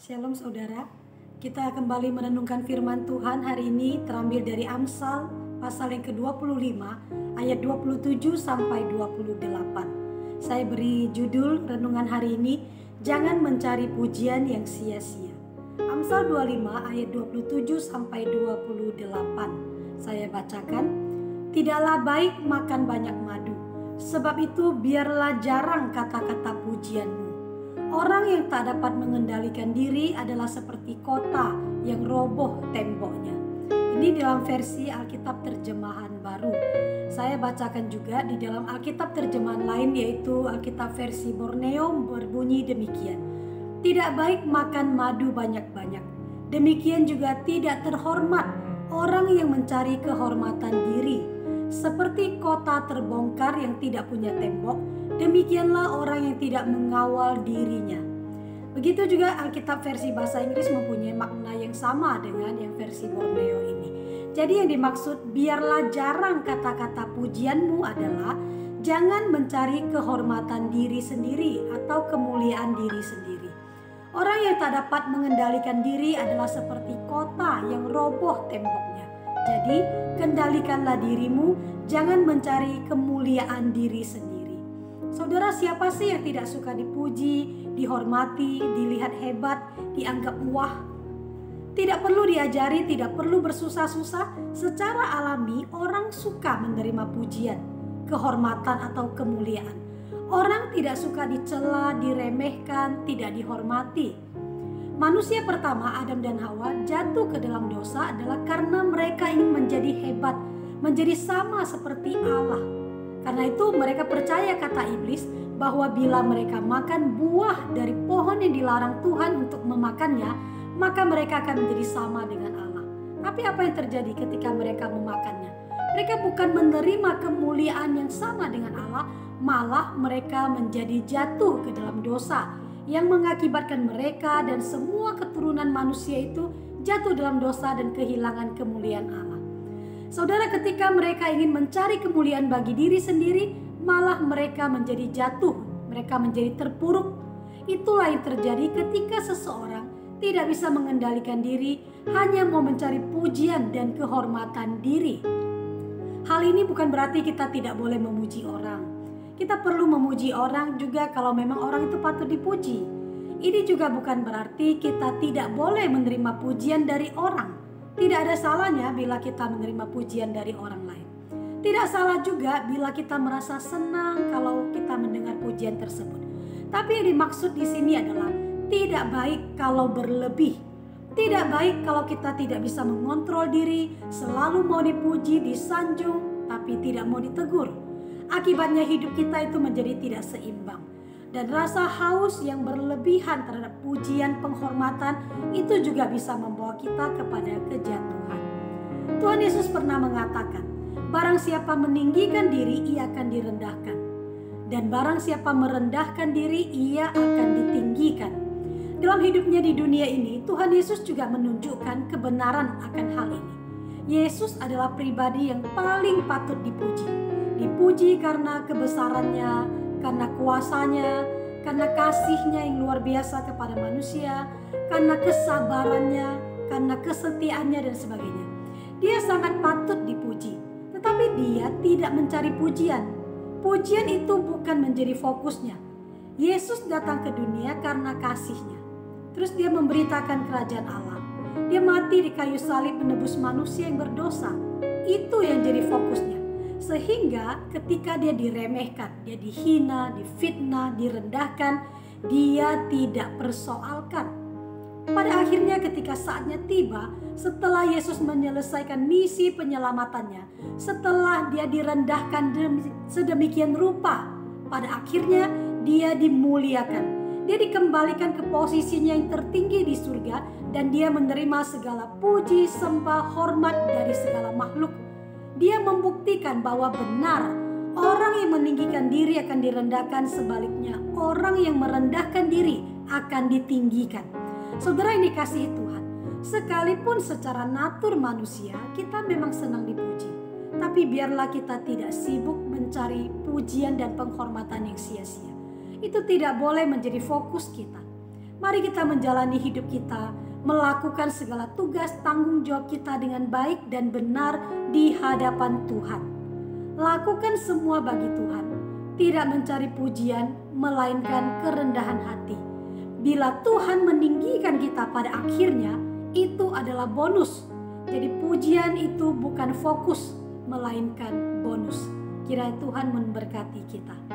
Shalom saudara, kita kembali merenungkan firman Tuhan hari ini terambil dari Amsal pasal yang ke-25 ayat 27 sampai 28. Saya beri judul renungan hari ini, jangan mencari pujian yang sia-sia. Amsal 25 ayat 27 sampai 28. Saya bacakan, tidaklah baik makan banyak madu, sebab itu biarlah jarang kata-kata pujianmu. Orang yang tak dapat mengendalikan diri adalah seperti kota yang roboh temboknya. Ini dalam versi Alkitab terjemahan baru. Saya bacakan juga di dalam Alkitab terjemahan lain, yaitu Alkitab versi Borneo, berbunyi demikian. Tidak baik makan madu banyak-banyak. Demikian juga tidak terhormat orang yang mencari kehormatan diri. Seperti kota terbongkar yang tidak punya tembok, demikianlah orang yang tidak mengawal dirinya. Begitu juga Alkitab versi bahasa Inggris mempunyai makna yang sama dengan yang versi Borneo ini. Jadi yang dimaksud biarlah jarang kata-kata pujianmu adalah jangan mencari kehormatan diri sendiri atau kemuliaan diri sendiri. Orang yang tak dapat mengendalikan diri adalah seperti kota yang roboh temboknya. Jadi kendalikanlah dirimu, jangan mencari kemuliaan diri sendiri. Saudara, siapa sih yang tidak suka dipuji, dihormati, dilihat hebat, dianggap wah? Tidak perlu diajari, tidak perlu bersusah-susah. Secara alami orang suka menerima pujian, kehormatan atau kemuliaan. Orang tidak suka dicela, diremehkan, tidak dihormati. Manusia pertama, Adam dan Hawa, jatuh ke dalam dosa adalah karena mereka ingin menjadi hebat, menjadi sama seperti Allah. Karena itu mereka percaya kata iblis bahwa bila mereka makan buah dari pohon yang dilarang Tuhan untuk memakannya, maka mereka akan menjadi sama dengan Allah. Tapi apa yang terjadi ketika mereka memakannya? Mereka bukan menerima kemuliaan yang sama dengan Allah, malah mereka menjadi jatuh ke dalam dosa yang mengakibatkan mereka dan semua keturunan manusia itu jatuh dalam dosa dan kehilangan kemuliaan Allah. Saudara, ketika mereka ingin mencari kemuliaan bagi diri sendiri, malah mereka menjadi jatuh, mereka menjadi terpuruk. Itulah yang terjadi ketika seseorang tidak bisa mengendalikan diri, hanya mau mencari pujian dan kehormatan diri. Hal ini bukan berarti kita tidak boleh memuji orang. Kita perlu memuji orang juga kalau memang orang itu patut dipuji. Ini juga bukan berarti kita tidak boleh menerima pujian dari orang. Tidak ada salahnya bila kita menerima pujian dari orang lain. Tidak salah juga bila kita merasa senang kalau kita mendengar pujian tersebut. Tapi yang dimaksud di sini adalah tidak baik kalau berlebih. Tidak baik kalau kita tidak bisa mengontrol diri, selalu mau dipuji, disanjung, tapi tidak mau ditegur. Akibatnya hidup kita itu menjadi tidak seimbang. Dan rasa haus yang berlebihan terhadap pujian, penghormatan itu juga bisa membawa kita kepada kejatuhan. Tuhan Yesus pernah mengatakan, barang siapa meninggikan diri, ia akan direndahkan. Dan barang siapa merendahkan diri, ia akan ditinggikan. Dalam hidupnya di dunia ini, Tuhan Yesus juga menunjukkan kebenaran akan hal ini. Yesus adalah pribadi yang paling patut dipuji. Dipuji karena kebesarannya, karena kuasanya, karena kasihnya yang luar biasa kepada manusia, karena kesabarannya, karena kesetiaannya dan sebagainya. Dia sangat patut dipuji, tetapi dia tidak mencari pujian. Pujian itu bukan menjadi fokusnya. Yesus datang ke dunia karena kasihnya. Terus dia memberitakan kerajaan Allah. Dia mati di kayu salib menebus manusia yang berdosa. Itu yang jadi fokusnya. Sehingga ketika dia diremehkan, dia dihina, difitnah, direndahkan, dia tidak persoalkan. Pada akhirnya ketika saatnya tiba, setelah Yesus menyelesaikan misi penyelamatannya, setelah dia direndahkan sedemikian rupa, pada akhirnya dia dimuliakan. Dia dikembalikan ke posisinya yang tertinggi di surga dan dia menerima segala puji, sembah, hormat dari segala makhluk. Dia membuktikan bahwa benar orang yang meninggikan diri akan direndahkan, sebaliknya orang yang merendahkan diri akan ditinggikan. Saudara yang dikasihi Tuhan, sekalipun secara natur manusia kita memang senang dipuji, tapi biarlah kita tidak sibuk mencari pujian dan penghormatan yang sia-sia. Itu tidak boleh menjadi fokus kita. Mari kita menjalani hidup kita, melakukan segala tugas tanggung jawab kita dengan baik dan benar di hadapan Tuhan. Lakukan semua bagi Tuhan, tidak mencari pujian, melainkan kerendahan hati. Bila Tuhan meninggikan kita pada akhirnya, itu adalah bonus. Jadi pujian itu bukan fokus, melainkan bonus. Kiranya Tuhan memberkati kita.